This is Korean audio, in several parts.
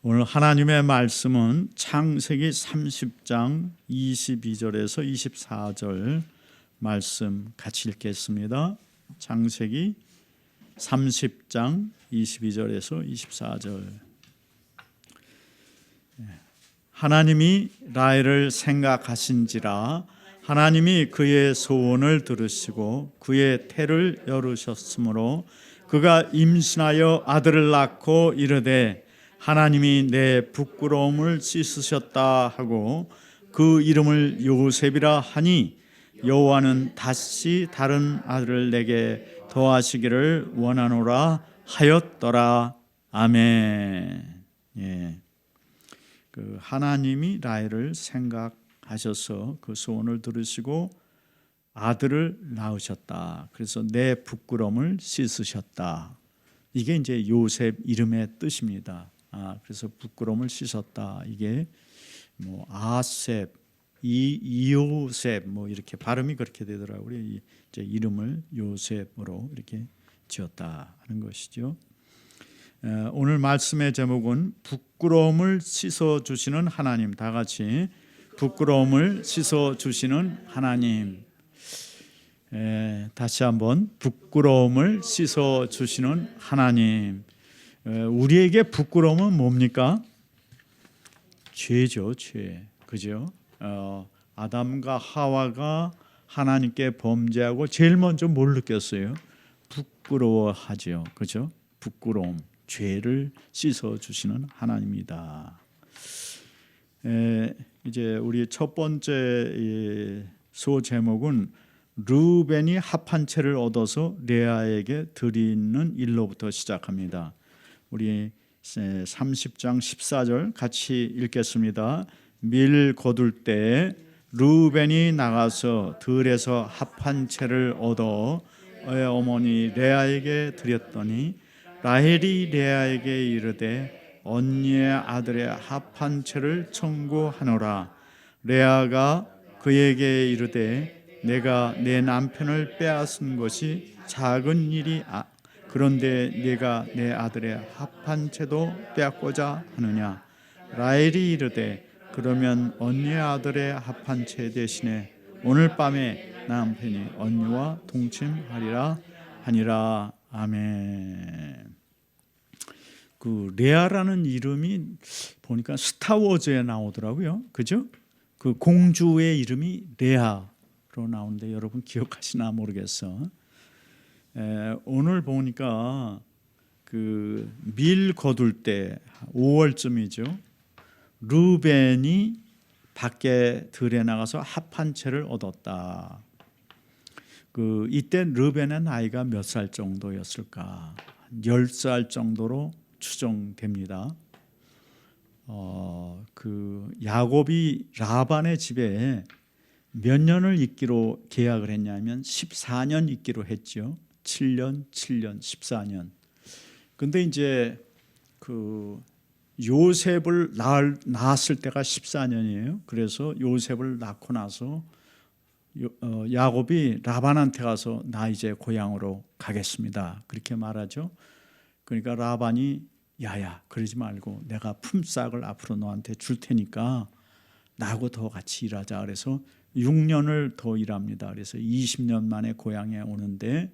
오늘 하나님의 말씀은 창세기 30장 22절에서 24절 말씀 같이 읽겠습니다. 창세기 30장 22절에서 24절. 하나님이 라헬을 생각하신지라 하나님이 그의 소원을 들으시고 그의 태를 열으셨으므로 그가 임신하여 아들을 낳고 이르되 하나님이 내 부끄러움을 씻으셨다 하고 그 이름을 요셉이라 하니 여호와는 다시 다른 아들을 내게 더하시기를 원하노라 하였더라. 아멘. 예. 그 하나님이 라헬을 생각하셔서 그 소원을 들으시고 아들을 낳으셨다. 그래서 내 부끄러움을 씻으셨다. 이게 이제 요셉 이름의 뜻입니다. 그래서 부끄러움을 씻었다. 이게 뭐 아셉, 이요셉 뭐 이렇게 발음이 그렇게 되더라고요. 이제 이름을 요셉으로 이렇게 지었다 하는 것이죠. 오늘 말씀의 제목은 부끄러움을 씻어 주시는 하나님. 다 같이 부끄러움을 씻어 주시는 하나님. 다시 한번 부끄러움을 씻어 주시는 하나님. 우리에게 부끄러움은 뭡니까? 죄죠, 죄. 그죠? 아담과 하와가 하나님께 범죄하고 제일 먼저 뭘 느꼈어요? 부끄러워하죠. 그죠? 부끄러움, 죄를 씻어 주시는 하나님이다. 이제 우리 첫 번째 소 제목은 르우벤이 합한 채를 얻어서 레아에게 드리는 일로부터 시작합니다. 우리 30장 14절 같이 읽겠습니다. 밀 거둘 때 르우벤이 나가서 들에서 합한 채를 얻어 어머니 레아에게 드렸더니 라헬이 레아에게 이르되 언니의 아들의 합한 채를 청구하노라. 레아가 그에게 이르되 내가 내 남편을 빼앗은 것이 작은 일이 그런데 네가 내 아들의 합한 채도 빼앗고자 하느냐. 라헬이 이르되 그러면 언니의 아들의 합한 채 대신에 오늘 밤에 남편이 언니와 동침하리라 하니라. 아멘. 그 레아라는 이름이 보니까 스타워즈에 나오더라고요. 그죠? 그 공주의 이름이 레아로 나오는데 여러분 기억하시나 모르겠어. 오늘 보니까 그 밀 거둘 때 5월쯤이죠. 르벤이 밖에 들에 나가서 합한 채를 얻었다. 그 이때 르벤의 나이가 몇 살 정도였을까? 10살 정도로 추정됩니다. 그 야곱이 라반의 집에 몇 년을 있기로 계약을 했냐면 14년 있기로 했죠. 7년, 14년. 근데 이제 그 요셉을 낳았을 때가 14년이에요. 그래서 요셉을 낳고 나서 야곱이 라반한테 가서 나 이제 고향으로 가겠습니다. 그렇게 말하죠. 그러니까 라반이 야야 그러지 말고 내가 품삯을 앞으로 너한테 줄 테니까 나하고 더 같이 일하자. 그래서 6년을 더 일합니다. 그래서 20년 만에 고향에 오는데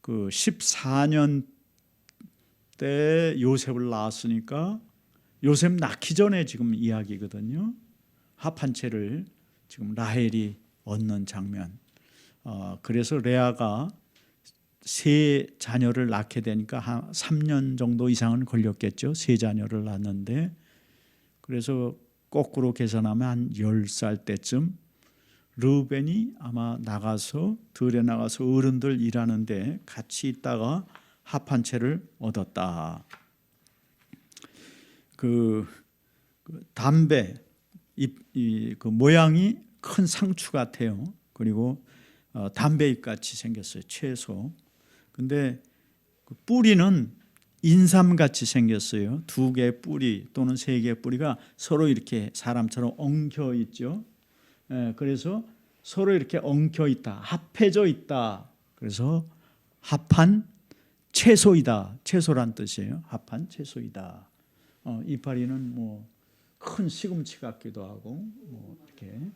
그 14년 때 요셉을 낳았으니까 요셉 낳기 전에 지금 이야기거든요. 합한 채를 지금 라헬이 얻는 장면. 그래서 레아가 세 자녀를 낳게 되니까 한 3년 정도 이상은 걸렸겠죠. 세 자녀를 낳는데 그래서 거꾸로 계산하면 한 10살 때쯤 르벤이 아마 나가서 들에 나가서 어른들 일하는데 같이 있다가 합한 채를 얻었다. 그 담배 그 모양이 큰 상추 같아요. 그리고 담배잎 같이 생겼어요. 채소. 근데 그 뿌리는 인삼 같이 생겼어요. 2개의 뿌리 또는 3개의 뿌리가 서로 이렇게 사람처럼 엉켜 있죠. 그래서 서로 이렇게 엉켜 있다, 합해져 있다. 그래서 합한 채소이다. 채소란 뜻이에요. 합한 채소이다. 이파리는 뭐 큰 시금치 같기도 하고 뭐 이렇게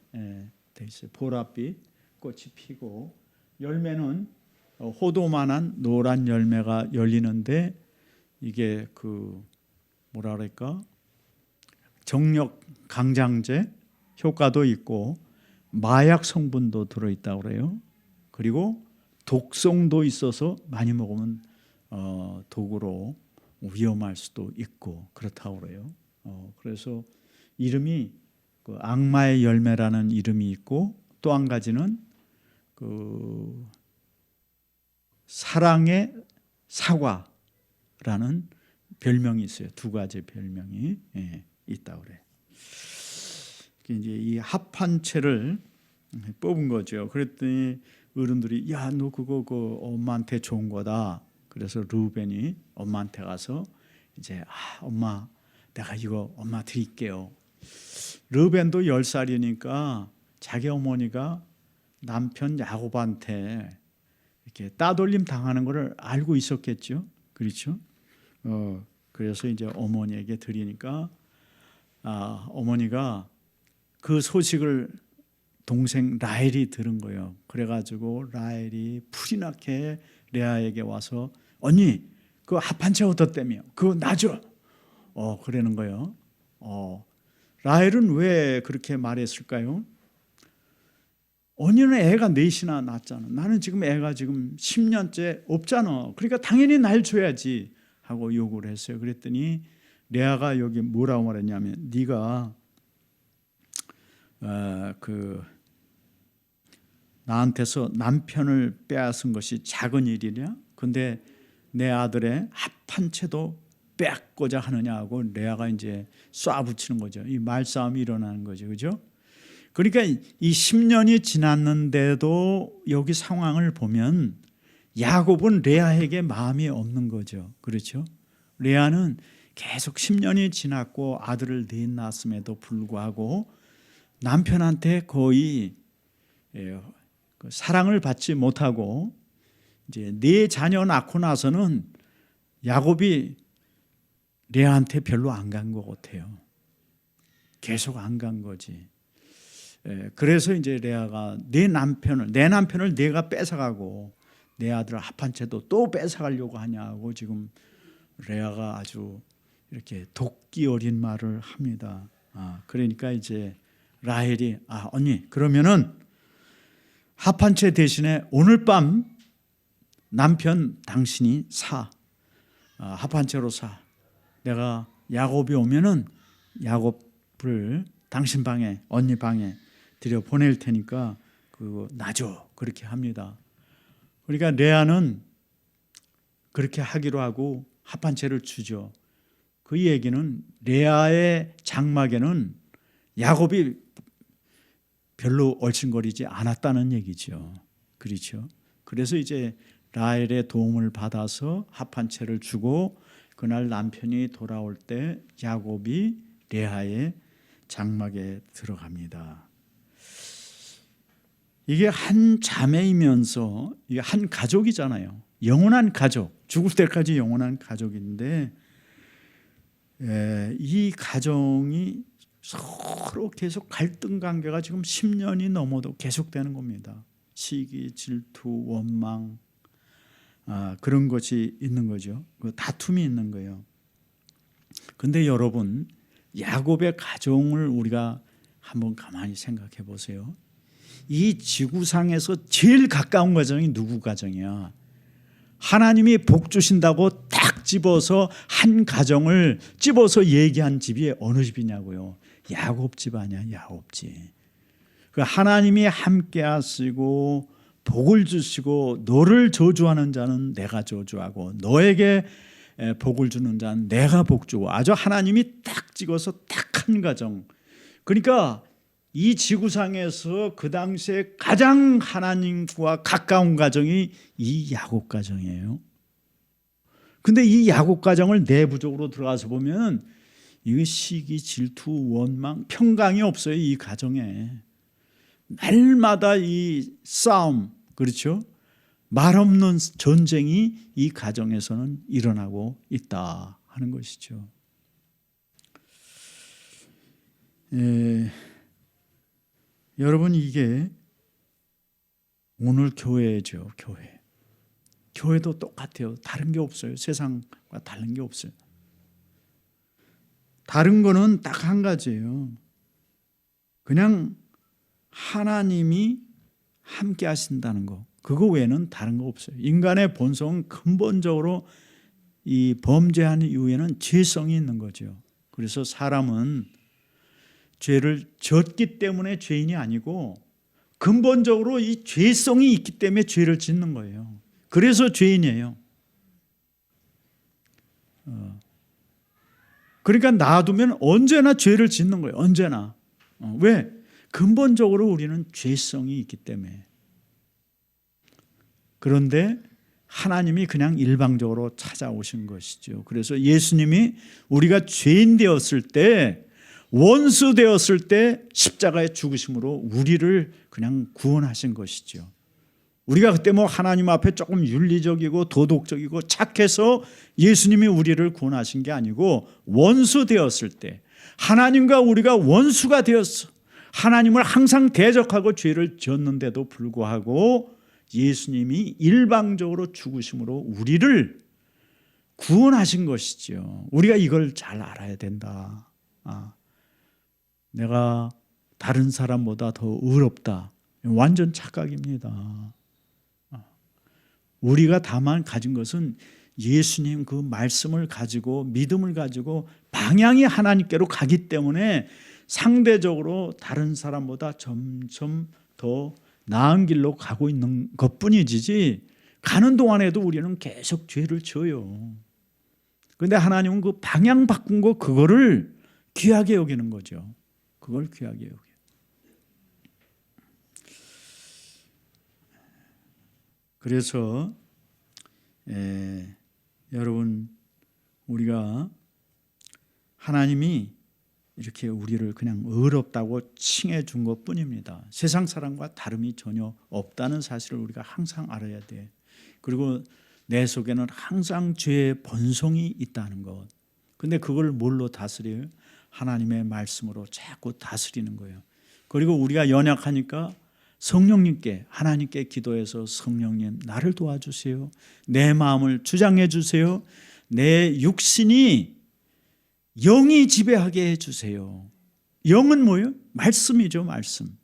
돼 있어요. 보랏빛 꽃이 피고 열매는 호도만한 노란 열매가 열리는데 이게 그 뭐라 그럴까 정력 강장제 효과도 있고 마약 성분도 들어있다고 그래요. 그리고 독성도 있어서 많이 먹으면 독으로 위험할 수도 있고 그렇다고 그래요. 그래서 이름이 그 악마의 열매라는 이름이 있고 또 한 가지는 그 사랑의 사과라는 별명이 있어요. 두 가지 별명이 있다고 그래요. 이제 이 합한채를 뽑은 거죠. 그랬더니 어른들이 야, 너 그거 엄마한테 좋은 거다. 그래서 르우벤이 엄마한테 가서 이제 엄마 내가 이거 엄마 드릴게요. 르우벤도 10살이니까 자기 어머니가 남편 야곱한테 이렇게 따돌림 당하는 것을 알고 있었겠죠. 그렇죠? 그래서 이제 어머니에게 드리니까 어머니가 그 소식을 동생 라헬이 들은 거예요. 그래가지고 라헬이 풀이 나게 레아에게 와서 언니 그 합한채 어떻다며? 그거 놔줘. 그러는 거예요. 라헬은 왜 그렇게 말했을까요? 언니는 애가 넷이나 낳았잖아. 나는 지금 애가 지금 10년째 없잖아. 그러니까 당연히 날 줘야지 하고 요구를 했어요. 그랬더니 레아가 여기 뭐라고 말했냐면 네가 나한테서 남편을 빼앗은 것이 작은 일이냐? 근데 내 아들의 합한채도 빼앗고자 하느냐 하고 레아가 이제 쏴붙이는 거죠. 이 말싸움이 일어나는 거죠. 그죠? 그러니까 이 10년이 지났는데도 여기 상황을 보면 야곱은 레아에게 마음이 없는 거죠. 그렇죠? 레아는 계속 10년이 지났고 아들을 넷 낳았음에도 불구하고 남편한테 거의 사랑을 받지 못하고 이제 네 자녀 낳고 나서는 야곱이 레아한테 별로 안 간 것 같아요. 계속 안 간 거지. 그래서 이제 레아가 내 남편을 내가 뺏어가고 내 아들 합한채도 또 뺏어가려고 하냐고 지금 레아가 아주 이렇게 도끼 어린 말을 합니다. 그러니까 이제 라헬이 언니 그러면은 합한채 대신에 오늘 밤 남편 당신이 합한채로 사. 내가 야곱이 오면은 야곱을 당신 방에 언니 방에 들여 보낼 테니까 그거 놔줘. 그렇게 합니다. 그러니까 레아는 그렇게 하기로 하고 합한채를 주죠. 그 얘기는 레아의 장막에는 야곱이 별로 얼씬거리지 않았다는 얘기죠. 그렇죠. 그래서 이제 라헬의 도움을 받아서 합한채를 주고 그날 남편이 돌아올 때 야곱이 레아의 장막에 들어갑니다. 이게 한 자매이면서 이게 한 가족이잖아요. 영원한 가족, 죽을 때까지 영원한 가족인데 이 가정이 서로 계속 갈등 관계가 지금 10년이 넘어도 계속되는 겁니다. 시기, 질투, 원망 그런 것이 있는 거죠. 그 다툼이 있는 거예요. 근데 여러분 야곱의 가정을 우리가 한번 가만히 생각해 보세요. 이 지구상에서 제일 가까운 가정이 누구 가정이야? 하나님이 복 주신다고 딱 집어서 한 가정을 집어서 얘기한 집이 어느 집이냐고요? 야곱 집 아니야, 야곱 집. 그 하나님이 함께 하시고 복을 주시고 너를 저주하는 자는 내가 저주하고 너에게 복을 주는 자는 내가 복 주고 아주 하나님이 딱 찍어서 딱 한 가정. 그러니까 이 지구상에서 그 당시에 가장 하나님과 가까운 가정이 이 야곱 가정이에요. 근데 이 야곱 가정을 내부적으로 들어가서 보면 이거 시기, 질투, 원망, 평강이 없어요. 이 가정에. 날마다 이 싸움, 그렇죠? 말 없는 전쟁이 이 가정에서는 일어나고 있다 하는 것이죠. 여러분, 이게 오늘 교회죠. 교회도 똑같아요. 다른 게 없어요. 세상과 다른 게 없어요. 다른 거는 딱 한 가지예요. 그냥 하나님이 함께 하신다는 거. 그거 외에는 다른 거 없어요. 인간의 본성은 근본적으로 이 범죄한 이후에는 죄성이 있는 거죠. 그래서 사람은 죄를 졌기 때문에 죄인이 아니고 근본적으로 이 죄성이 있기 때문에 죄를 짓는 거예요. 그래서 죄인이에요. 그러니까 놔두면 언제나 죄를 짓는 거예요. 언제나. 왜? 근본적으로 우리는 죄성이 있기 때문에. 그런데 하나님이 그냥 일방적으로 찾아오신 것이죠. 그래서 예수님이 우리가 죄인 되었을 때, 원수 되었을 때 십자가에 죽으심으로 우리를 그냥 구원하신 것이죠. 우리가 그때 뭐 하나님 앞에 조금 윤리적이고 도덕적이고 착해서 예수님이 우리를 구원하신 게 아니고, 원수 되었을 때, 하나님과 우리가 원수가 되었어. 하나님을 항상 대적하고 죄를 지었는데도 불구하고 예수님이 일방적으로 죽으심으로 우리를 구원하신 것이죠. 우리가 이걸 잘 알아야 된다. 내가 다른 사람보다 더 의롭다. 완전 착각입니다. 우리가 다만 가진 것은 예수님 그 말씀을 가지고 믿음을 가지고 방향이 하나님께로 가기 때문에 상대적으로 다른 사람보다 점점 더 나은 길로 가고 있는 것뿐이지, 가는 동안에도 우리는 계속 죄를 지어요. 그런데 하나님은 그 방향 바꾼 거, 그거를 귀하게 여기는 거죠. 그걸 귀하게 여겨요. 그래서 여러분, 우리가 하나님이 이렇게 우리를 그냥 의롭다고 칭해 준 것뿐입니다. 세상 사람과 다름이 전혀 없다는 사실을 우리가 항상 알아야 돼. 그리고 내 속에는 항상 죄의 본성이 있다는 것. 근데 그걸 뭘로 다스려요? 하나님의 말씀으로 자꾸 다스리는 거예요. 그리고 우리가 연약하니까 성령님께, 하나님께 기도해서, 성령님 나를 도와주세요. 내 마음을 주장해 주세요. 내 육신이 영이 지배하게 해주세요. 영은 뭐예요? 말씀이죠. 말씀.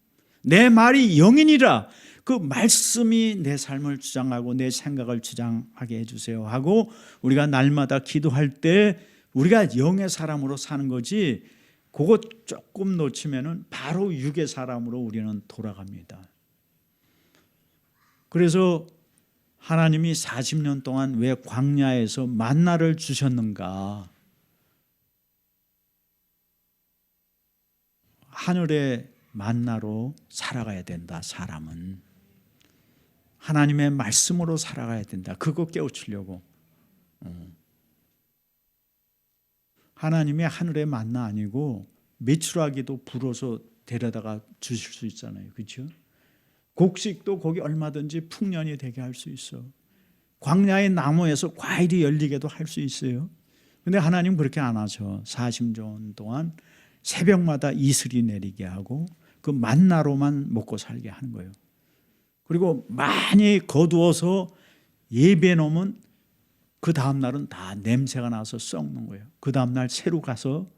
내 말이 영이니라. 그 말씀이 내 삶을 주장하고 내 생각을 주장하게 해주세요 하고, 우리가 날마다 기도할 때 우리가 영의 사람으로 사는 거지, 그거 조금 놓치면은 바로 육의 사람으로 우리는 돌아갑니다. 그래서 하나님이 40년 동안 왜 광야에서 만나를 주셨는가? 하늘의 만나로 살아가야 된다. 사람은 하나님의 말씀으로 살아가야 된다. 그거 깨우치려고. 하나님이 하늘의 만나 아니고 메추라기도 불어서 데려다가 주실 수 있잖아요. 그렇죠? 곡식도 거기 얼마든지 풍년이 되게 할 수 있어. 광야의 나무에서 과일이 열리게도 할 수 있어요. 그런데 하나님 그렇게 안 하죠. 40년 동안 새벽마다 이슬이 내리게 하고 그 만나로만 먹고 살게 하는 거예요. 그리고 많이 거두어서 예배해 놓으면 그 다음 날은 다 냄새가 나서 썩는 거예요. 그 다음 날 새로 가서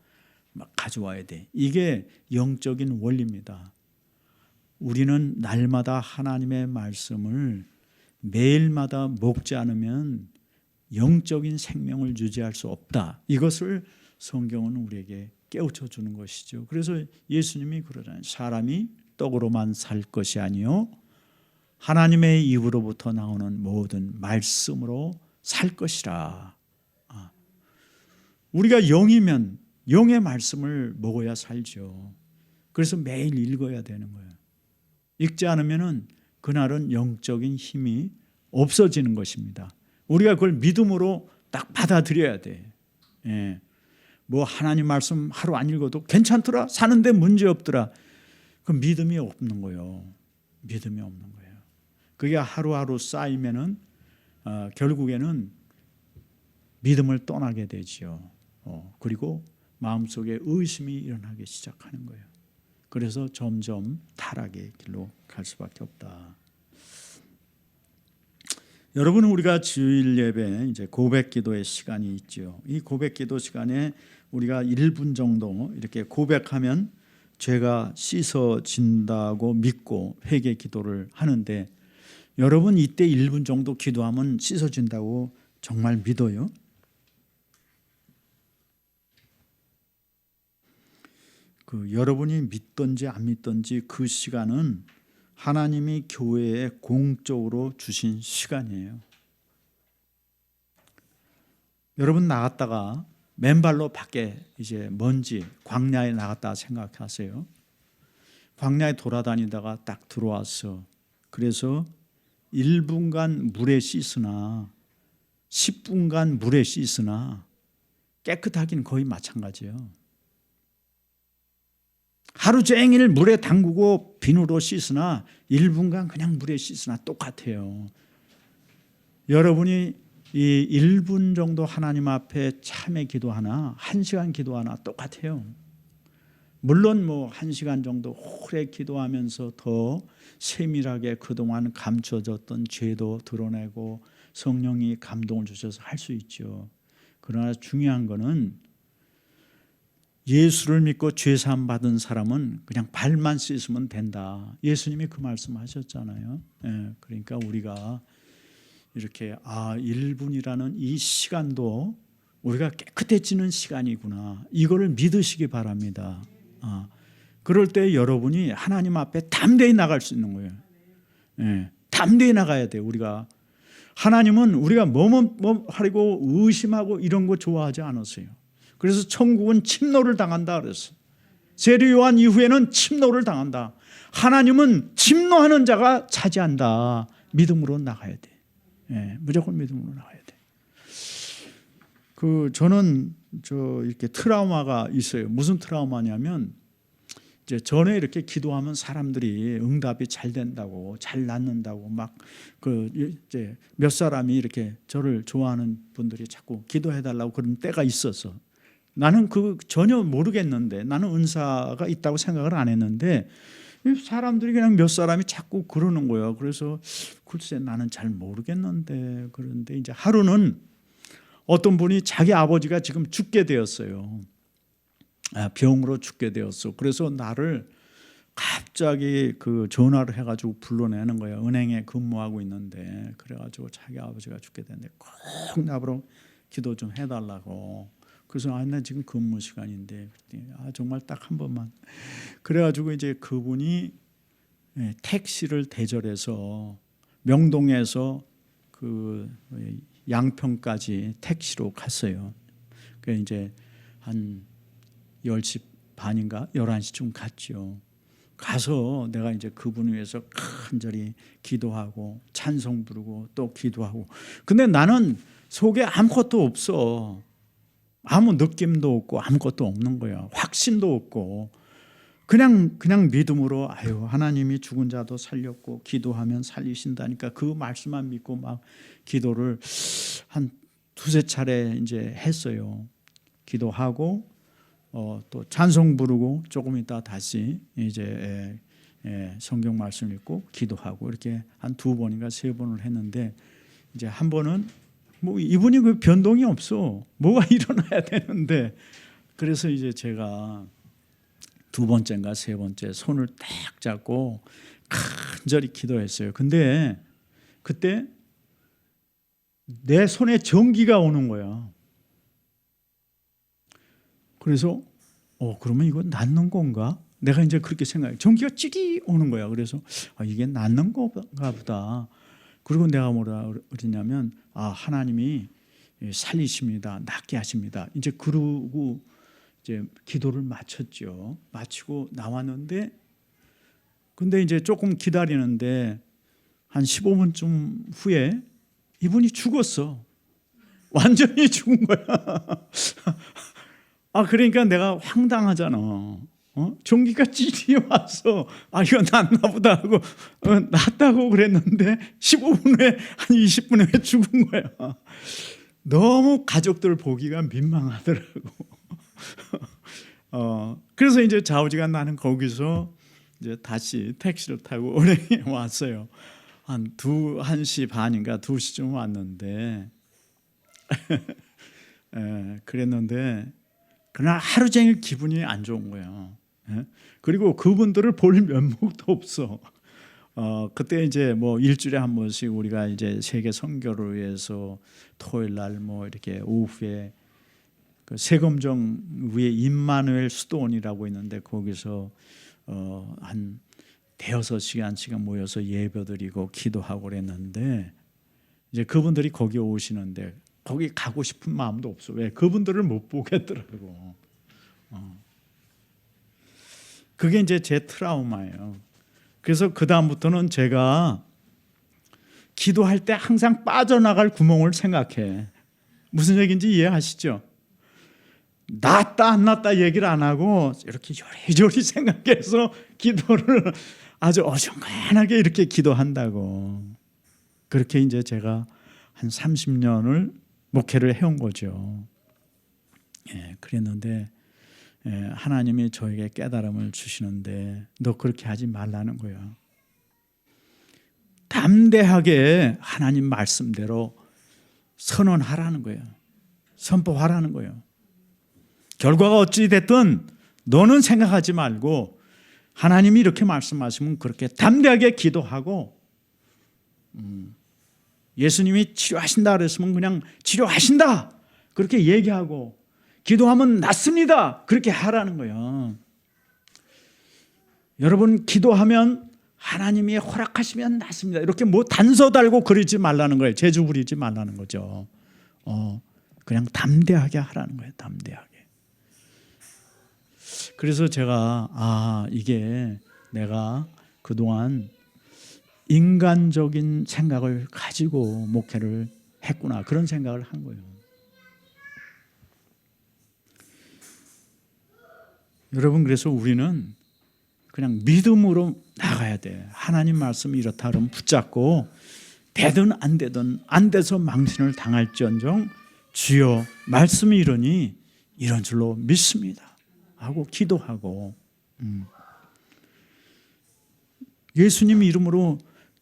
막 가져와야 돼. 이게 영적인 원리입니다. 우리는 날마다 하나님의 말씀을 매일마다 먹지 않으면 영적인 생명을 유지할 수 없다. 이것을 성경은 우리에게 깨우쳐 주는 것이죠. 그래서 예수님이 그러잖아요. 사람이 떡으로만 살 것이 아니요 하나님의 입으로부터 나오는 모든 말씀으로 살 것이라. 우리가 영이면 영의 말씀을 먹어야 살죠. 그래서 매일 읽어야 되는 거예요. 읽지 않으면은 그날은 영적인 힘이 없어지는 것입니다. 우리가 그걸 믿음으로 딱 받아들여야 돼. 예. 뭐 하나님 말씀 하루 안 읽어도 괜찮더라, 사는데 문제 없더라. 그 믿음이 없는 거예요. 믿음이 없는 거예요. 그게 하루하루 쌓이면은 결국에는 믿음을 떠나게 되지요. 그리고 마음속에 의심이 일어나기 시작하는 거예요. 그래서 점점 타락의 길로 갈 수밖에 없다. 여러분, 우리가 주일 예배 이제 고백 기도의 시간이 있죠. 이 고백 기도 시간에 우리가 1분 정도 이렇게 고백하면 죄가 씻어진다고 믿고 회개 기도를 하는데, 여러분 이때 1분 정도 기도하면 씻어진다고 정말 믿어요? 여러분이 믿든지 안 믿든지 그 시간은 하나님이 교회에 공적으로 주신 시간이에요. 여러분 나갔다가 맨발로 밖에 이제 먼지 광야에 나갔다 생각하세요. 광야에 돌아다니다가 딱 들어와서 그래서 1분간 물에 씻으나 10분간 물에 씻으나 깨끗하긴 거의 마찬가지예요. 하루 종일 물에 담그고 비누로 씻으나 1분간 그냥 물에 씻으나 똑같아요. 여러분이 이 1분 정도 하나님 앞에 참회 기도하나 1시간 기도하나 똑같아요. 물론 1시간 정도 오래 기도하면서 더 세밀하게 그동안 감춰졌던 죄도 드러내고 성령이 감동을 주셔서 할 수 있죠. 그러나 중요한 거는 예수를 믿고 죄사함 받은 사람은 그냥 발만 씻으면 된다. 예수님이 그 말씀하셨잖아요. 그러니까 우리가 이렇게 1분이라는 이 시간도 우리가 깨끗해지는 시간이구나. 이거를 믿으시기 바랍니다. 그럴 때 여러분이 하나님 앞에 담대히 나갈 수 있는 거예요. 담대히 나가야 돼요. 우리가 하나님은 우리가 뭐뭐 하려고 의심하고 이런 거 좋아하지 않았어요. 그래서 천국은 침노를 당한다 그랬어요. 세례 요한 이후에는 침노를 당한다. 하나님은 침노하는 자가 차지한다. 믿음으로 나가야 돼. 무조건 믿음으로 나가야 돼. 저는 이렇게 트라우마가 있어요. 무슨 트라우마냐면 이제 전에 이렇게 기도하면 사람들이 응답이 잘 된다고, 잘 낫는다고 이제 몇 사람이 이렇게 저를 좋아하는 분들이 자꾸 기도해달라고 그런 때가 있었어. 나는 전혀 모르겠는데, 나는 은사가 있다고 생각을 안 했는데 사람들이 그냥 몇 사람이 자꾸 그러는 거예요. 그래서 글쎄 나는 잘 모르겠는데, 그런데 이제 하루는 어떤 분이 자기 아버지가 지금 죽게 되었어요. 병으로 죽게 되었어. 그래서 나를 갑자기 전화를 해가지고 불러내는 거예요. 은행에 근무하고 있는데, 그래가지고 자기 아버지가 죽게 됐는데 꼭 나보러 기도 좀 해달라고. 그래서 나 지금 근무 시간인데, 정말 딱 한 번만. 그래가지고 이제 그분이 택시를 대절해서 명동에서 양평까지 택시로 갔어요. 그래서 이제 한 10시 반인가 11시쯤 갔죠. 가서 내가 이제 그분 위해서 간절히 기도하고 찬송 부르고 또 기도하고. 근데 나는 속에 아무것도 없어. 아무 느낌도 없고 아무것도 없는 거야. 확신도 없고 그냥 믿음으로 하나님이 죽은 자도 살렸고 기도하면 살리신다니까 그 말씀만 믿고 막 기도를 한 두세 차례 이제 했어요. 기도하고 또 찬송 부르고 조금 있다 다시 이제 성경 말씀 읽고 기도하고 이렇게 한 2번인가 3번을 했는데, 이제 한 번은 이분이 변동이 없어. 뭐가 일어나야 되는데, 그래서 이제 제가 2번째인가 3번째 손을 딱 잡고 간절히 기도했어요. 근데 그때 내 손에 전기가 오는 거야. 그래서 그러면 이거 낫는 건가? 내가 이제 그렇게 생각해. 전기가 찌리 오는 거야. 그래서 이게 낫는 건가 보다. 그리고 내가 뭐라 그러냐면 하나님이 살리십니다. 낫게 하십니다. 이제 그러고 이제 기도를 마쳤죠. 마치고 나왔는데, 근데 이제 조금 기다리는데 한 15분쯤 후에 이분이 죽었어. 완전히 죽은 거야. 그러니까 내가 황당하잖아. 전기가 찌리 와서 이거 낫나 보다 하고 낫다고 그랬는데 15분 후에 한 20분 후에 죽은 거야. 너무 가족들 보기가 민망하더라고. 그래서 이제 좌우지간 나는 거기서 이제 다시 택시를 타고 은행에 왔어요. 한 1시 반인가 2시쯤 왔는데 그랬는데 그날 하루 종일 기분이 안 좋은 거예요. 그리고 그분들을 볼 면목도 없어. 그때 이제 뭐 일주일에 한 번씩 우리가 이제 세계 선교를 위해서 토요일 날 뭐 이렇게 오후에 그 세검정 위에 임마누엘 수도원이라고 있는데 거기서 한 대여섯 시간씩 모여서 예배드리고 기도하고 그랬는데 이제 그분들이 거기 오시는데 거기 가고 싶은 마음도 없어. 왜? 그분들을 못 보겠더라고. 그게 이제 제 트라우마예요. 그래서 그 다음부터는 제가 기도할 때 항상 빠져나갈 구멍을 생각해. 무슨 얘기인지 이해하시죠? 낫다 안 낫다 얘기를 안 하고 이렇게 요리조리 생각해서 기도를 아주 어중간하게 이렇게 기도한다고. 그렇게 이제 제가 한 30년을 목회를 해온 거죠. 그랬는데 하나님이 저에게 깨달음을 주시는데 너 그렇게 하지 말라는 거예요. 담대하게 하나님 말씀대로 선언하라는 거예요. 선포하라는 거예요. 결과가 어찌 됐든 너는 생각하지 말고 하나님이 이렇게 말씀하시면 그렇게 담대하게 기도하고 예수님이 치료하신다 그랬으면 그냥 치료하신다 그렇게 얘기하고 기도하면 낫습니다 그렇게 하라는 거예요. 여러분 기도하면 하나님이 허락하시면 낫습니다 이렇게 뭐 단서 달고 그러지 말라는 거예요. 재주 부리지 말라는 거죠. 그냥 담대하게 하라는 거예요. 담대하게. 그래서 제가 이게 내가 그동안 인간적인 생각을 가지고 목회를 했구나 그런 생각을 한 거예요. 여러분 그래서 우리는 그냥 믿음으로 나가야 돼. 하나님 말씀이 이렇다 그러면 붙잡고 되든 안 되든 안 돼서 망신을 당할지언정 주여 말씀이 이러니 이런 줄로 믿습니다 하고 기도하고 예수님 이름으로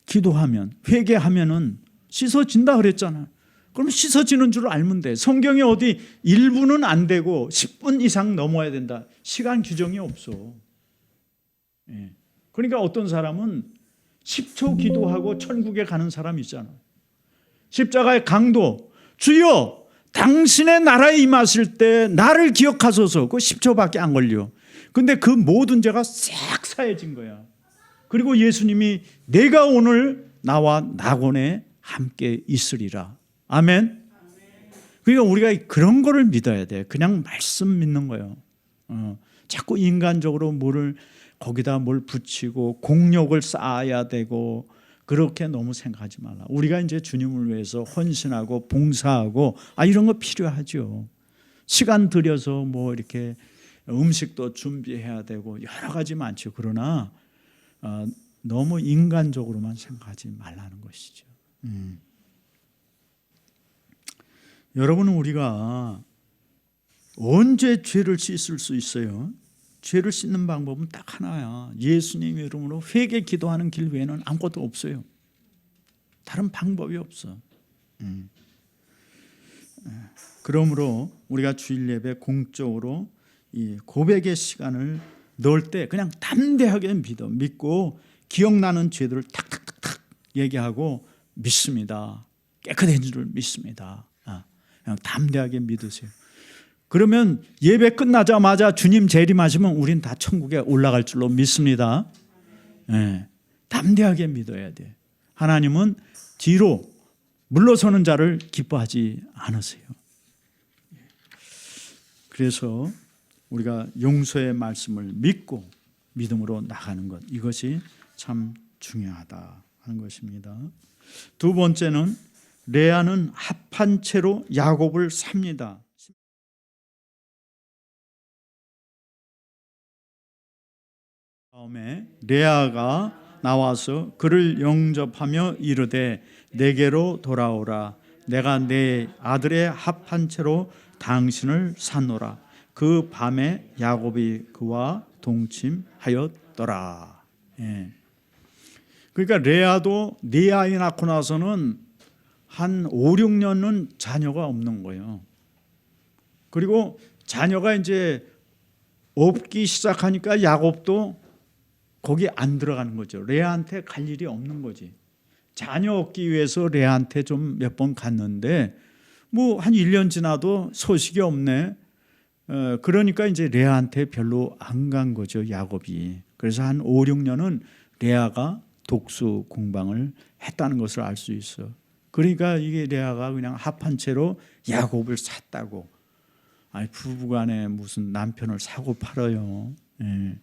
기도하면 회개하면은 씻어진다 그랬잖아요. 그럼 씻어지는 줄 알면 돼. 성경에 어디 1분은 안 되고 10분 이상 넘어야 된다. 시간 규정이 없어. 그러니까 어떤 사람은 10초 기도하고 천국에 가는 사람이 있잖아. 십자가의 강도 주여 당신의 나라에 임하실 때 나를 기억하소서. 그 10초밖에 안 걸려. 근데 그 모든 죄가 싹 사해진 거야. 그리고 예수님이 내가 오늘 나와 낙원에 함께 있으리라. 아멘. 그러니까 우리가 그런 거를 믿어야 돼. 그냥 말씀 믿는 거예요. 자꾸 인간적으로 뭐를 거기다 뭘 붙이고 공력을 쌓아야 되고 그렇게 너무 생각하지 말라. 우리가 이제 주님을 위해서 헌신하고 봉사하고 이런 거 필요하죠. 시간 들여서 뭐 이렇게 음식도 준비해야 되고 여러 가지 많죠. 그러나 너무 인간적으로만 생각하지 말라는 것이죠. 여러분은 우리가 언제 죄를 씻을 수 있어요? 죄를 씻는 방법은 딱 하나야. 예수님 이름으로 회개 기도하는 길 외에는 아무것도 없어요. 다른 방법이 없어. 그러므로 우리가 주일 예배 공적으로 이 고백의 시간을 넣을 때 그냥 담대하게 믿고 기억나는 죄들을 탁탁탁탁 얘기하고 믿습니다. 깨끗한 줄 믿습니다. 그냥 담대하게 믿으세요. 그러면 예배 끝나자마자 주님 재림하시면 우린 다 천국에 올라갈 줄로 믿습니다. 담대하게 믿어야 돼. 하나님은 뒤로 물러서는 자를 기뻐하지 않으세요. 그래서 우리가 용서의 말씀을 믿고 믿음으로 나가는 것, 이것이 참 중요하다 하는 것입니다. 두 번째는 레아는 합한 채로 야곱을 삽니다. 다음에 레아가 나와서 그를 영접하며 이르되 내게로 돌아오라. 내가 내 아들의 합한 채로 당신을 샀노라. 그 밤에 야곱이 그와 동침하였더라. 예. 그러니까 레아도 네 아이 낳고 나서는 한 5, 6년은 자녀가 없는 거예요. 그리고 자녀가 이제 없기 시작하니까 야곱도 거기 안 들어가는 거죠. 레아한테 갈 일이 없는 거지. 자녀 얻기 위해서 레아한테 좀 몇 번 갔는데 뭐 한 1년 지나도 소식이 없네. 그러니까 이제 레아한테 별로 안 간 거죠, 야곱이. 그래서 한 5, 6년은 레아가 독수 공방을 했다는 것을 알 수 있어. 그러니까 이게 레아가 그냥 합한 채로 야곱을 샀다고. 아니, 부부간에 무슨 남편을 사고 팔아요. 예.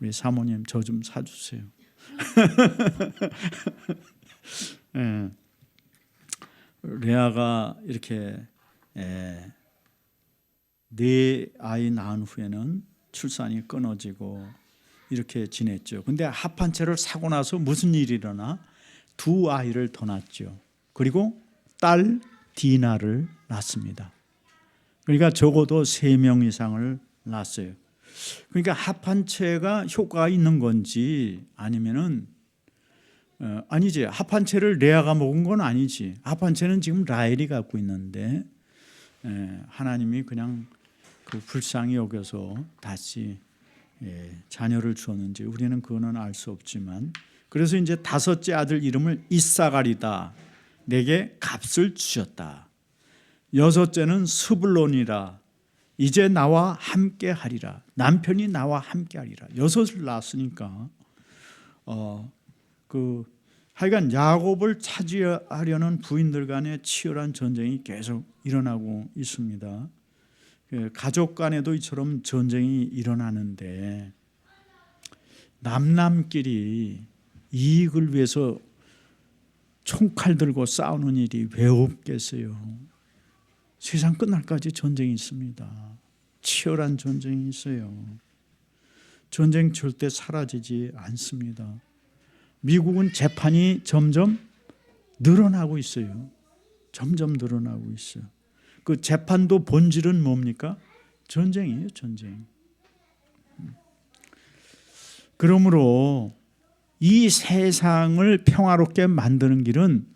우리 사모님 저 좀 사주세요. 예. 레아가 이렇게 네 아이 낳은 후에는 출산이 끊어지고 이렇게 지냈죠. 근데 합한 채를 사고 나서 무슨 일이 일어나? 두 아이를 더 낳죠. 그리고 딸 디나를 낳습니다. 그러니까 적어도 3명 이상을 낳았어요. 그러니까 합한 채가 효과가 있는 건지 아니면은 아니지. 합한 채를 레아가 먹은 건 아니지. 합한 채는 지금 라헬이 갖고 있는데 하나님이 그냥 그 불쌍히 여겨서 다시 자녀를 주었는지 우리는 그거는 알 수 없지만, 그래서 이제 5째 아들 이름을 이사갈이다. 내게 값을 주셨다. 6째는 스불론이라. 이제 나와 함께 하리라. 남편이 나와 함께 하리라. 6을 낳았으니까 하여간 야곱을 차지하려는 부인들 간의 치열한 전쟁이 계속 일어나고 있습니다. 가족 간에도 이처럼 전쟁이 일어나는데 남남끼리 이익을 위해서 총칼 들고 싸우는 일이 왜 없겠어요? 세상 끝날까지 전쟁이 있습니다. 치열한 전쟁이 있어요. 전쟁 절대 사라지지 않습니다. 미국은 재판이 점점 늘어나고 있어요. 점점 늘어나고 있어요. 그 재판도 본질은 뭡니까? 전쟁이에요, 전쟁. 그러므로 이 세상을 평화롭게 만드는 길은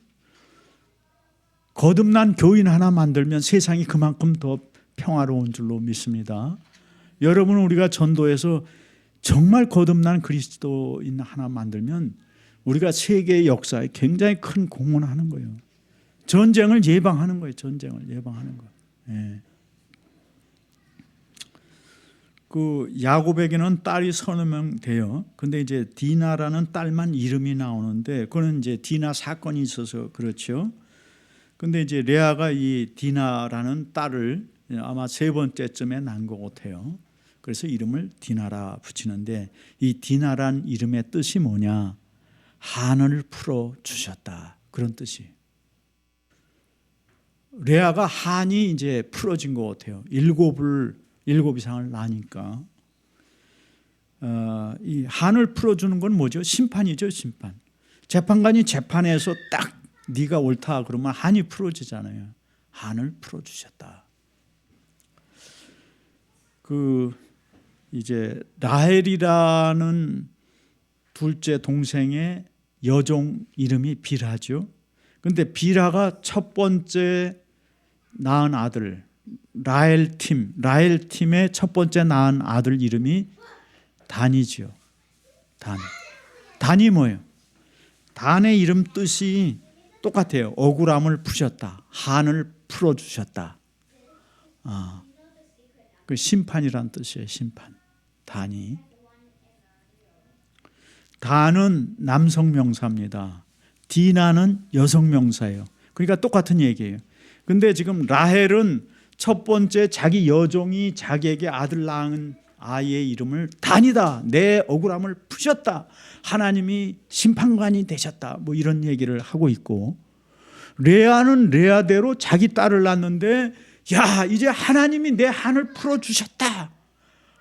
거듭난 교인 하나 만들면 세상이 그만큼 더 평화로운 줄로 믿습니다. 여러분, 우리가 전도해서 정말 거듭난 그리스도인 하나 만들면 우리가 세계의 역사에 굉장히 큰 공헌을 하는 거예요. 전쟁을 예방하는 거예요. 전쟁을 예방하는 거. 예. 그 야곱에게는 딸이 30명 돼요. 근데 이제 디나라는 딸만 이름이 나오는데 그거는 이제 디나 사건이 있어서 그렇죠. 근데 이제 레아가 이 디나라는 딸을 아마 3번째쯤에 낳은 것 같아요. 그래서 이름을 디나라 붙이는데 이 디나란 이름의 뜻이 뭐냐? 한을 풀어 주셨다. 그런 뜻이. 레아가 한이 이제 풀어진 것 같아요. 7 이상을 낳으니까. 이 한을 풀어주는 건 뭐죠? 심판이죠, 심판. 재판관이 재판에서 딱 네가 옳다 그러면 한이 풀어지잖아요. 한을 풀어주셨다. 이제 라헬이라는 둘째 동생의 여종 이름이 빌하죠. 근데 빌하가 첫 번째 낳은 아들 라헬팀의 첫 번째 낳은 아들 이름이 단이죠. 단이 뭐예요? 단의 이름 뜻이 똑같아요. 억울함을 푸셨다. 한을 풀어주셨다. 그 심판이란 뜻이에요. 심판. 단은 남성 명사입니다. 디나는 여성 명사예요. 그러니까 똑같은 얘기예요. 근데 지금 라헬은 첫 번째 자기 여종이 자기에게 아들 낳은 아이의 이름을 단이다. 내 억울함을 푸셨다. 하나님이 심판관이 되셨다. 뭐 이런 얘기를 하고 있고, 레아는 레아대로 자기 딸을 낳았는데 야, 이제 하나님이 내 한을 풀어주셨다.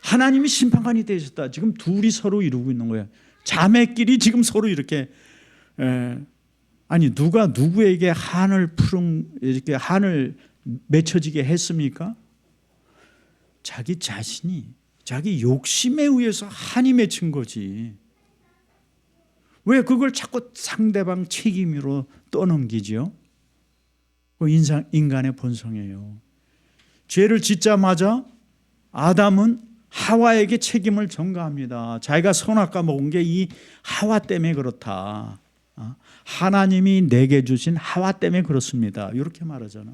하나님이 심판관이 되셨다. 지금 둘이 서로 이루고 있는 거예요. 자매끼리 지금 서로 이렇게 아니 누가 누구에게 한을 이렇게 한을 맺혀지게 했습니까? 자기 자신이 자기 욕심에 의해서 한이 맺힌 거지. 왜 그걸 자꾸 상대방 책임으로 떠넘기죠? 그 인간의 본성이에요. 죄를 짓자마자 아담은 하와에게 책임을 전가합니다. 자기가 선악과 먹은 게 이 하와 때문에 그렇다. 하나님이 내게 주신 하와 때문에 그렇습니다. 이렇게 말하잖아.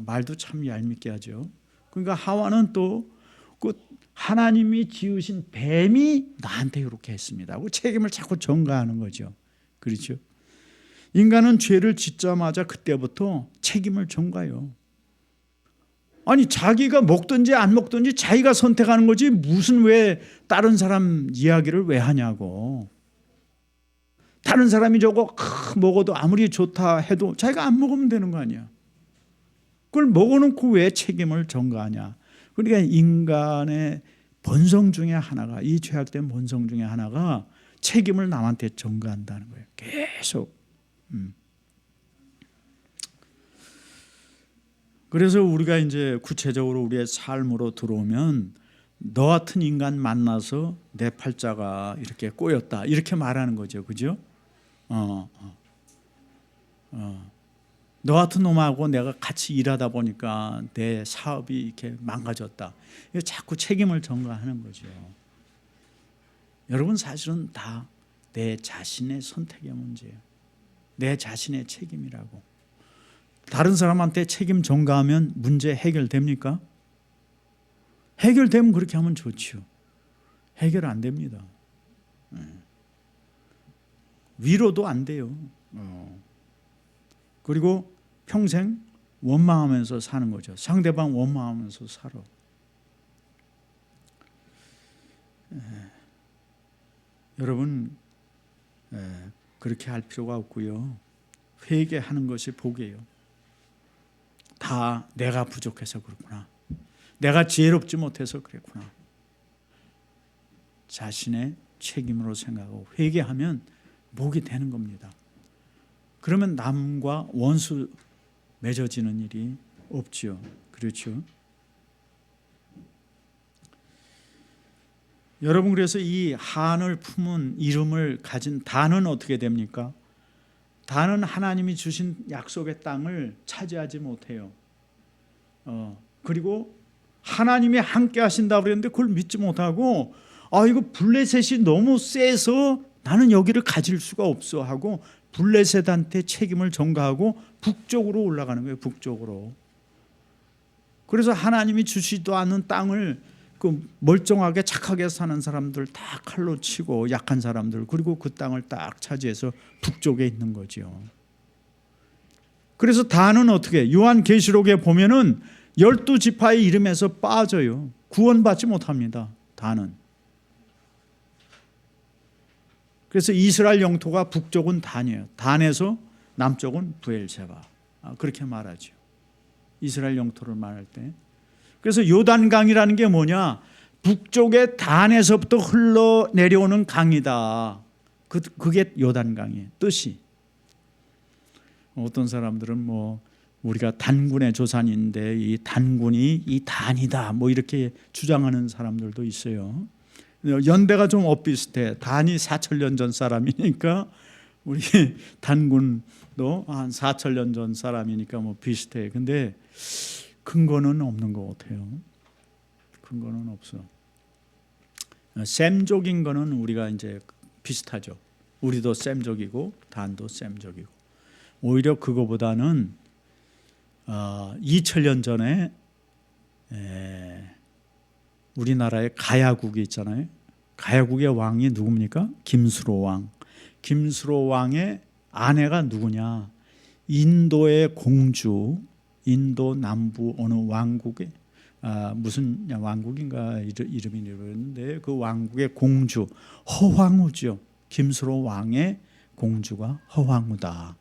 말도 참 얄밉게 하죠. 그러니까 하와는 또 그 하나님이 지으신 뱀이 나한테 이렇게 했습니다. 그 책임을 자꾸 전가하는 거죠. 그렇죠? 인간은 죄를 짓자마자 그때부터 책임을 전가요. 아니 자기가 먹든지 안 먹든지 자기가 선택하는 거지 무슨 왜 다른 사람 이야기를 왜 하냐고. 다른 사람이 저거 먹어도 아무리 좋다 해도 자기가 안 먹으면 되는 거 아니야. 그걸 먹어놓고 왜 책임을 전가하냐. 그러니까 인간의 본성 중에 하나가, 이 죄악된 본성 중에 하나가 책임을 남한테 전가한다는 거예요. 계속. 그래서 우리가 이제 구체적으로 우리의 삶으로 들어오면 너 같은 인간 만나서 내 팔자가 이렇게 꼬였다 이렇게 말하는 거죠. 그죠? 너 같은 놈하고 내가 같이 일하다 보니까 내 사업이 이렇게 망가졌다. 자꾸 책임을 전가하는 거죠. 여러분 사실은 다 내 자신의 선택의 문제예요. 내 자신의 책임이라고. 다른 사람한테 책임 전가하면 문제 해결됩니까? 해결되면 그렇게 하면 좋죠. 해결 안 됩니다. 위로도 안 돼요. 그리고 평생 원망하면서 사는 거죠. 상대방 원망하면서 살아. 여러분 그렇게 할 필요가 없고요. 회개하는 것이 복이에요. 다 내가 부족해서 그렇구나. 내가 지혜롭지 못해서 그랬구나. 자신의 책임으로 생각하고 회개하면 복이 되는 겁니다. 그러면 남과 원수 맺어지는 일이 없죠. 그렇죠? 여러분 그래서 이 한을 품은 이름을 가진 단은 어떻게 됩니까? 단은 하나님이 주신 약속의 땅을 차지하지 못해요. 그리고 하나님이 함께 하신다고 그랬는데 그걸 믿지 못하고 이거 블레셋이 너무 세서 나는 여기를 가질 수가 없어 하고 블레셋한테 책임을 전가하고 북쪽으로 올라가는 거예요. 북쪽으로. 그래서 하나님이 주시도 않은 땅을 그 멀쩡하게 착하게 사는 사람들 다 칼로 치고 약한 사람들 그리고 그 땅을 딱 차지해서 북쪽에 있는 거죠. 그래서 단은 어떻게 요한계시록에 보면은 12지파의 이름에서 빠져요. 구원받지 못합니다. 단은. 그래서 이스라엘 영토가 북쪽은 단이에요. 단에서 남쪽은 부엘세바. 그렇게 말하죠. 이스라엘 영토를 말할 때. 그래서 요단강이라는 게 뭐냐? 북쪽의 단에서부터 흘러내려오는 강이다. 그게 요단강이에요. 뜻이. 어떤 사람들은 우리가 단군의 조상인데 이 단군이 이 단이다 이렇게 주장하는 사람들도 있어요. 연대가 좀 엇비슷해. 단이 4,000년 전 사람이니까 우리 단군도 한 4,000년 전 사람이니까 비슷해. 근데 근거는 없는 것 같아요. 근거는 없어. 셈족인 거는 우리가 이제 비슷하죠. 우리도 셈족이고 단도 셈족이고. 오히려 그거보다는 2000년 전에 우리나라에 가야국이 있잖아요. 가야국의 왕이 누굽니까? 김수로 왕. 김수로 왕의 아내가 누구냐? 인도의 공주, 인도 남부 어느 왕국의 무슨 왕국인가 이름이 이러는데 그 왕국의 공주 허황우죠. 김수로 왕의 공주가 허황우다.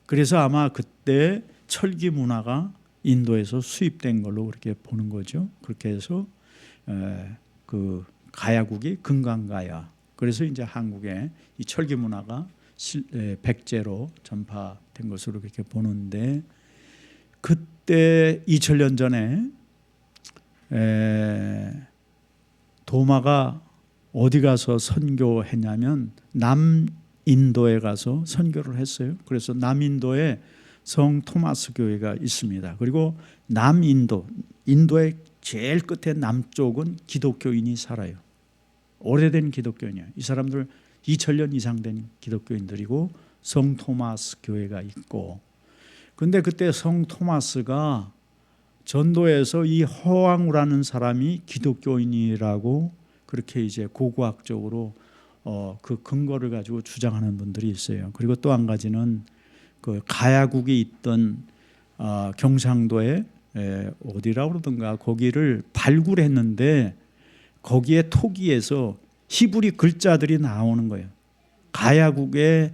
그래서 아마 그때 철기 문화가 인도에서 수입된 걸로 그렇게 보는 거죠. 그렇게 해서 그 가야국이 금강가야. 그래서 이제 한국에 이 철기 문화가 백제로 전파된 것으로 그렇게 보는데 그때 2000년 전에 도마가 어디 가서 선교했냐면 남인도에 가서 선교를 했어요. 그래서 남인도에 성 토마스 교회가 있습니다. 그리고 남인도, 인도의 제일 끝에 남쪽은 기독교인이 살아요. 오래된 기독교인이에요. 이 사람들 2000년 이상 된 기독교인들이고 성 토마스 교회가 있고, 근데 그때 성 토마스가 전도에서 이 허왕우라는 사람이 기독교인이라고 그렇게 이제 고고학적으로 그 근거를 가지고 주장하는 분들이 있어요. 그리고 또 한 가지는 그 가야국이 있던 경상도에 어디라고 그러던가 거기를 발굴했는데 거기에 토기에서 히브리 글자들이 나오는 거예요. 가야국의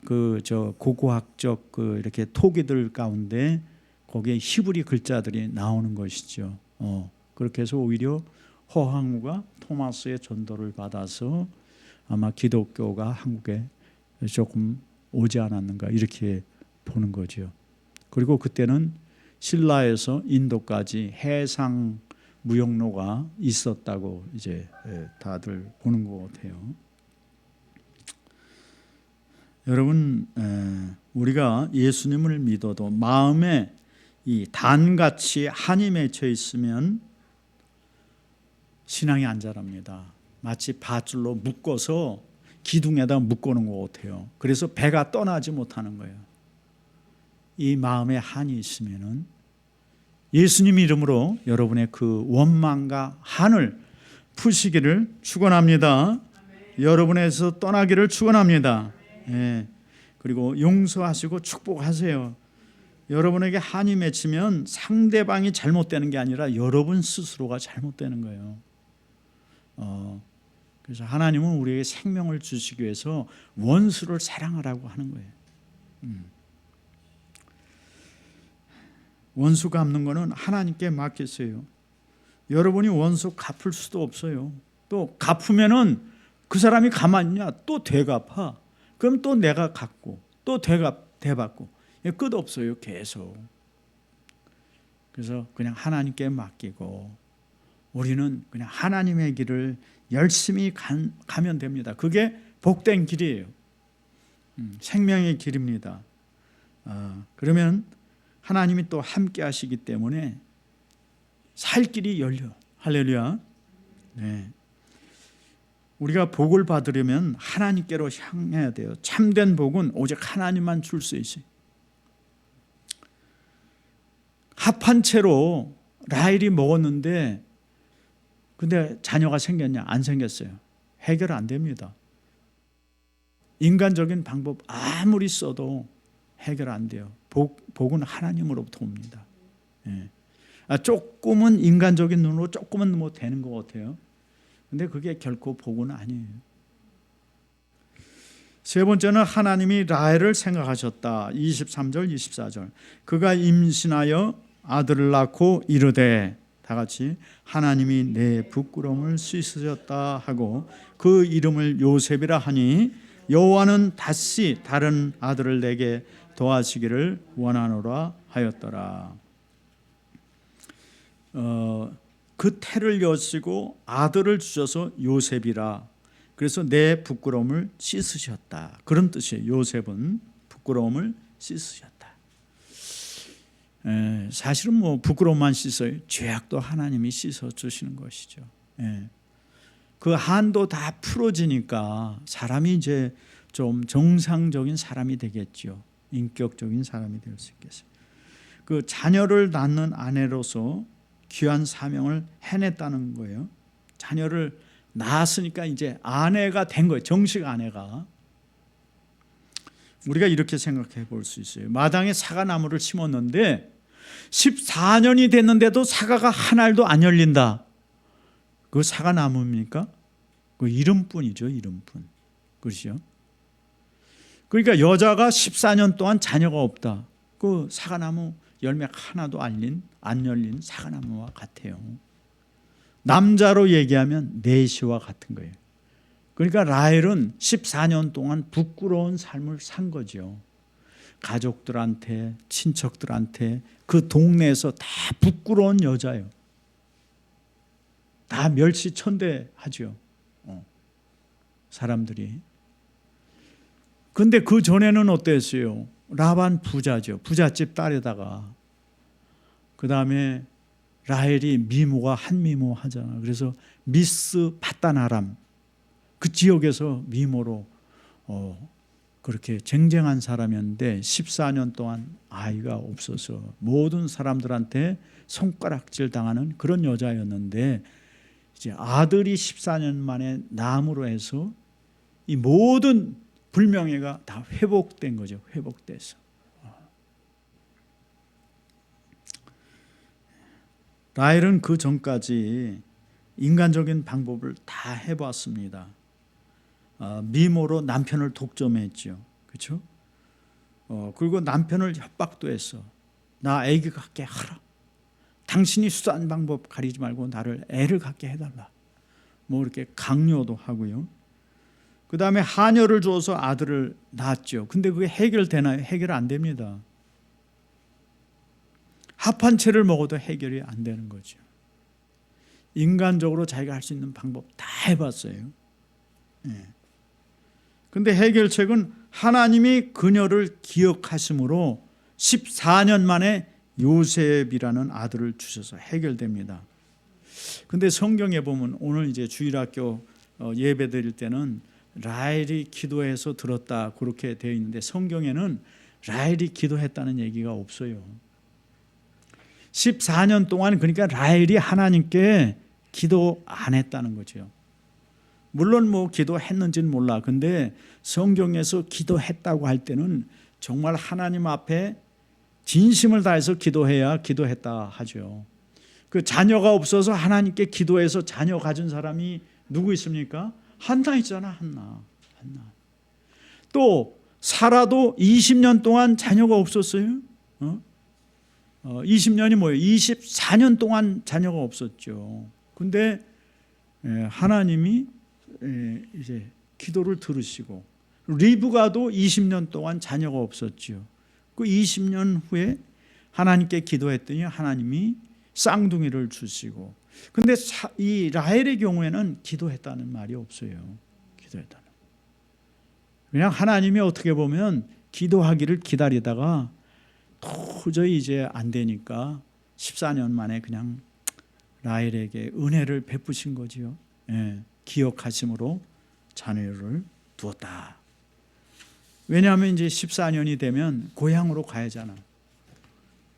그 고고학적 그 이렇게 토기들 가운데 거기에 히브리 글자들이 나오는 것이죠. 그렇게 해서 오히려 허황우가 토마스의 전도를 받아서 아마 기독교가 한국에 조금 오지 않았는가 이렇게 보는 거죠. 그리고 그때는 신라에서 인도까지 해상 무역로가 있었다고 이제 다들 보는 것 같아요. 여러분, 우리가 예수님을 믿어도 마음에 이 단같이 한이 맺혀 있으면 신앙이 안 자랍니다. 마치 밧줄로 묶어서 기둥에다 묶어놓은 것 같아요. 그래서 배가 떠나지 못하는 거예요. 이 마음에 한이 있으면은 예수님 이름으로 여러분의 그 원망과 한을 푸시기를 축원합니다. 여러분에서 떠나기를 축원합니다. 그리고 용서하시고 축복하세요. 여러분에게 한이 맺히면 상대방이 잘못되는 게 아니라 여러분 스스로가 잘못되는 거예요. 그래서 하나님은 우리에게 생명을 주시기 위해서 원수를 사랑하라고 하는 거예요. 원수 갚는 거는 하나님께 맡겼어요. 여러분이 원수 갚을 수도 없어요. 또 갚으면은 그 사람이 가만히 있냐? 또 되갚아. 그럼 또 내가 갚고 또 되받고 끝 없어요. 계속. 그래서 그냥 하나님께 맡기고 우리는 그냥 하나님의 길을 열심히 가면 됩니다. 그게 복된 길이에요. 생명의 길입니다. 그러면 하나님이 또 함께 하시기 때문에 살 길이 열려. 할렐루야. 네. 우리가 복을 받으려면 하나님께로 향해야 돼요. 참된 복은 오직 하나님만 줄 수 있어요. 합한 채로 라헬이 먹었는데 근데 자녀가 생겼냐? 안 생겼어요. 해결 안 됩니다. 인간적인 방법 아무리 써도 해결 안 돼요. 복은 하나님으로부터 옵니다. 조금은 인간적인 눈으로 조금은 뭐 되는 것 같아요. 근데 그게 결코 복은 아니에요. 세 번째는 하나님이 라헬을 생각하셨다. 23절 24절. 그가 임신하여 아들을 낳고 이르되, 다 같이 하나님이 내 부끄러움을 씻으셨다 하고 그 이름을 요셉이라 하니 여호와는 다시 다른 아들을 내게 더하시기를 원하노라 하였더라. 그 태를 여시고 아들을 주셔서 요셉이라. 그래서 내 부끄러움을 씻으셨다. 그런 뜻이에요. 요셉은 부끄러움을 씻으셨다. 사실은 뭐 부끄러움만 씻어요. 죄악도 하나님이 씻어 주시는 것이죠. 그 한도 다 풀어지니까 사람이 이제 좀 정상적인 사람이 되겠죠. 인격적인 사람이 될 수 있겠어요. 그 자녀를 낳는 아내로서 귀한 사명을 해냈다는 거예요. 자녀를 낳았으니까 이제 아내가 된 거예요. 정식 아내가. 우리가 이렇게 생각해 볼 수 있어요. 마당에 사과나무를 심었는데 14년이 됐는데도 사과가 한 알도 안 열린다. 그 사과나무입니까? 그 이름뿐이죠. 이름뿐. 그렇죠? 그러니까 여자가 14년 동안 자녀가 없다. 그 사과나무 열매 하나도 안 열린 사과나무와 같아요. 남자로 얘기하면 내시와 같은 거예요. 그러니까 라헬은 14년 동안 부끄러운 삶을 산 거죠. 가족들한테, 친척들한테, 그 동네에서 다 부끄러운 여자예요. 다 멸시천대하죠. 사람들이. 근데 그 전에는 어땠어요? 라반 부자죠. 부잣집 딸에다가 그 다음에 라헬이 미모가 한미모 하잖아. 그래서 미스 바단 아람 그 지역에서 미모로 그렇게 쟁쟁한 사람이었는데 14년 동안 아이가 없어서 모든 사람들한테 손가락질 당하는 그런 여자였는데 이제 아들이 14년 만에 남으로 해서 이 모든 불명예가 다 회복된 거죠. 회복돼서. 라헬은 그 전까지 인간적인 방법을 다 해봤습니다. 미모로 남편을 독점했죠. 그렇죠? 그리고 남편을 협박도 했어. 나 애기 갖게 하라. 당신이 수단 방법 가리지 말고 나를 애를 갖게 해달라. 뭐 이렇게 강요도 하고요. 그 다음에 하녀를 줘서 아들을 낳았죠. 근데 그게 해결되나요? 해결 안 됩니다. 합한 채를 먹어도 해결이 안 되는 거죠. 인간적으로 자기가 할 수 있는 방법 다 해봤어요. 근데 해결책은 하나님이 그녀를 기억하심으로 14년 만에 요셉이라는 아들을 주셔서 해결됩니다. 근데 성경에 보면 오늘 이제 주일학교 예배 드릴 때는 라헬이 기도해서 들었다 그렇게 되어 있는데 성경에는 라헬이 기도했다는 얘기가 없어요. 14년 동안 그러니까 라헬이 하나님께 기도 안 했다는 거죠. 물론 뭐 기도했는지는 몰라. 근데 성경에서 기도했다고 할 때는 정말 하나님 앞에 진심을 다해서 기도해야 기도했다 하죠. 그 자녀가 없어서 하나님께 기도해서 자녀 가진 사람이 누구 있습니까? 한나 있잖아. 한나. 또 사라도 20년 동안 자녀가 없었어요. 20년이 뭐예요? 24년 동안 자녀가 없었죠. 근데 하나님이 이제 기도를 들으시고 리브가도 20년 동안 자녀가 없었죠. 그 20년 후에 하나님께 기도했더니 하나님이 쌍둥이를 주시고 근데 이 라헬의 경우에는 기도했다는 말이 없어요. 기도했다는. 그냥 하나님이 어떻게 보면 기도하기를 기다리다가 도저히 이제 안 되니까 14년 만에 그냥 라헬에게 은혜를 베푸신 거지요. 기억하심으로 자녀를 두었다. 왜냐하면 이제 14년이 되면 고향으로 가야잖아.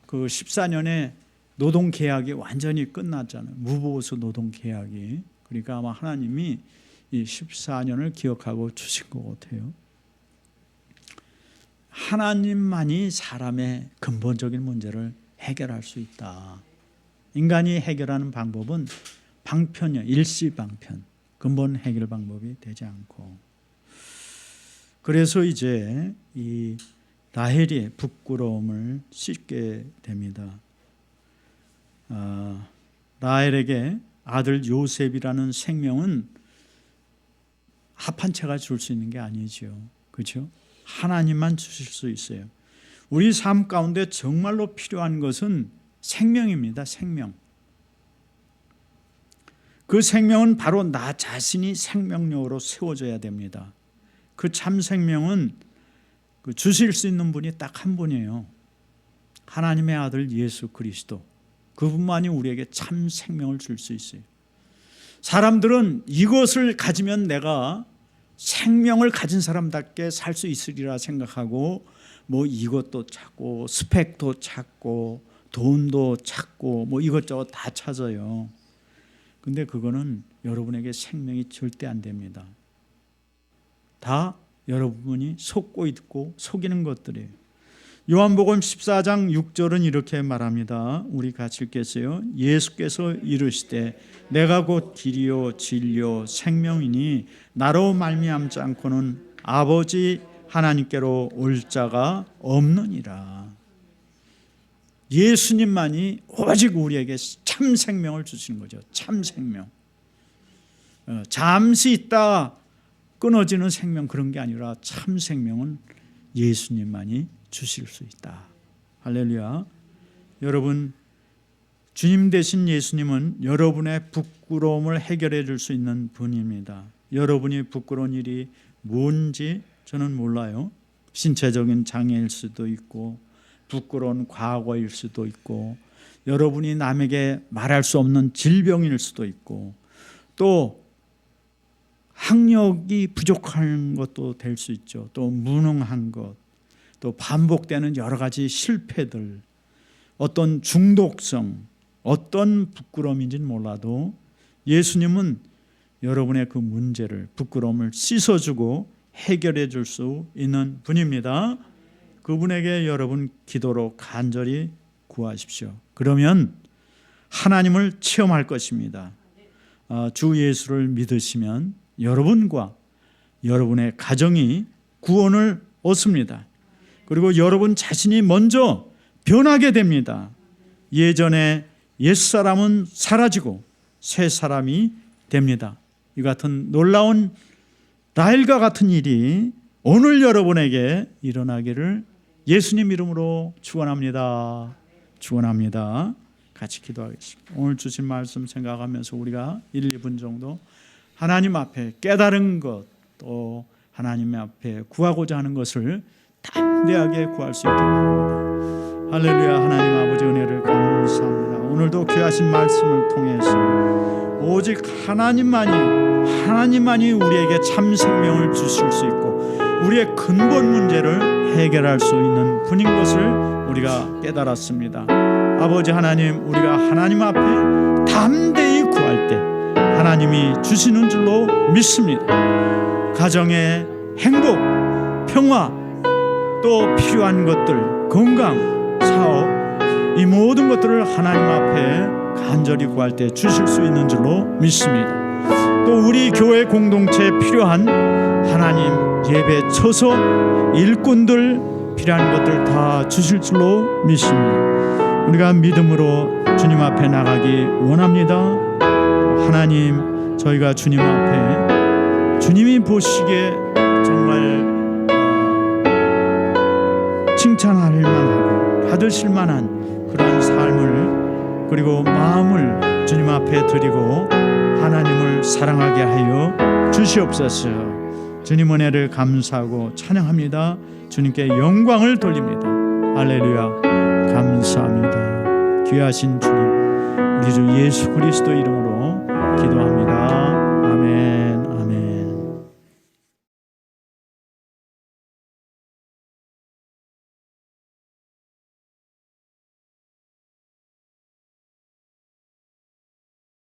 그 14년에 노동 계약이 완전히 끝났잖아요. 무보수 노동 계약이. 그러니까 아마 하나님이 이 14년을 기억하고 주신 것 같아요. 하나님만이 사람의 근본적인 문제를 해결할 수 있다. 인간이 해결하는 방법은 방편이야. 일시방편. 근본 해결 방법이 되지 않고. 그래서 이제 이 라헬이 부끄러움을 씻게 됩니다. 라헬에게 아들 요셉이라는 생명은 합한 채가 줄 수 있는 게 아니죠. 그렇죠? 하나님만 주실 수 있어요. 우리 삶 가운데 정말로 필요한 것은 생명입니다. 생명. 그 생명은 바로 나 자신이 생명력으로 세워져야 됩니다. 그 참 생명은 주실 수 있는 분이 딱 한 분이에요. 하나님의 아들 예수 그리스도. 그분만이 우리에게 참 생명을 줄 수 있어요. 사람들은 이것을 가지면 내가 생명을 가진 사람답게 살 수 있으리라 생각하고 뭐 이것도 찾고 스펙도 찾고 돈도 찾고 뭐 이것저것 다 찾아요. 근데 그거는 여러분에게 생명이 절대 안 됩니다. 다 여러분이 속고 있고 속이는 것들이에요. 요한복음 14장 6절은 이렇게 말합니다. 우리 같이 읽겠어요. 예수께서 이르시되 내가 곧 길이요 진리요 생명이니 나로 말미암지 않고는 아버지 하나님께로 올 자가 없느니라. 예수님만이 오직 우리에게 참 생명을 주시는 거죠. 참 생명. 잠시 있다 끊어지는 생명 그런 게 아니라 참 생명은 예수님만이 주실 수 있다. 할렐루야. 여러분, 주님 되신 예수님은 여러분의 부끄러움을 해결해 줄 수 있는 분입니다. 여러분이 부끄러운 일이 뭔지 저는 몰라요. 신체적인 장애일 수도 있고 부끄러운 과거일 수도 있고 여러분이 남에게 말할 수 없는 질병일 수도 있고 또 학력이 부족한 것도 될 수 있죠. 또 무능한 것, 또 반복되는 여러 가지 실패들, 어떤 중독성, 어떤 부끄러움인지는 몰라도 예수님은 여러분의 그 문제를, 부끄러움을 씻어주고 해결해 줄 수 있는 분입니다. 그분에게 여러분 기도로 간절히 구하십시오. 그러면 하나님을 체험할 것입니다. 주 예수를 믿으시면 여러분과 여러분의 가정이 구원을 얻습니다. 그리고 여러분 자신이 먼저 변하게 됩니다. 예전에 옛사람은 사라지고 새 사람이 됩니다. 이 같은 놀라운 라헬과 같은 일이 오늘 여러분에게 일어나기를 예수님 이름으로 축원합니다. 축원합니다. 같이 기도하겠습니다. 오늘 주신 말씀 생각하면서 우리가 1, 2분 정도 하나님 앞에 깨달은 것, 또 하나님 앞에 구하고자 하는 것을 담대하게 구할 수 있게 바랍니다. 할렐루야. 하나님 아버지 은혜를 감사합니다. 오늘도 귀하신 말씀을 통해서 오직 하나님만이 우리에게 참 생명을 주실 수 있고 우리의 근본 문제를 해결할 수 있는 분인 것을 우리가 깨달았습니다. 아버지 하나님, 우리가 하나님 앞에 담대히 구할 때 하나님이 주시는 줄로 믿습니다. 가정의 행복, 평화, 또 필요한 것들, 건강, 사업, 이 모든 것들을 하나님 앞에 간절히 구할 때 주실 수 있는 줄로 믿습니다. 또 우리 교회 공동체에 필요한 하나님 예배 처소, 일꾼들 필요한 것들 다 주실 줄로 믿습니다. 우리가 믿음으로 주님 앞에 나가기 원합니다. 하나님, 저희가 주님 앞에 주님이 보시기에 정말 칭찬할 만하고 받으실 만한 그런 삶을 그리고 마음을 주님 앞에 드리고 하나님을 사랑하게 하여 주시옵소서. 주님 은혜를 감사하고 찬양합니다. 주님께 영광을 돌립니다. 할렐루야. 감사합니다. 귀하신 주님, 우리 주 예수 그리스도 이름으로 기도합니다. 아멘.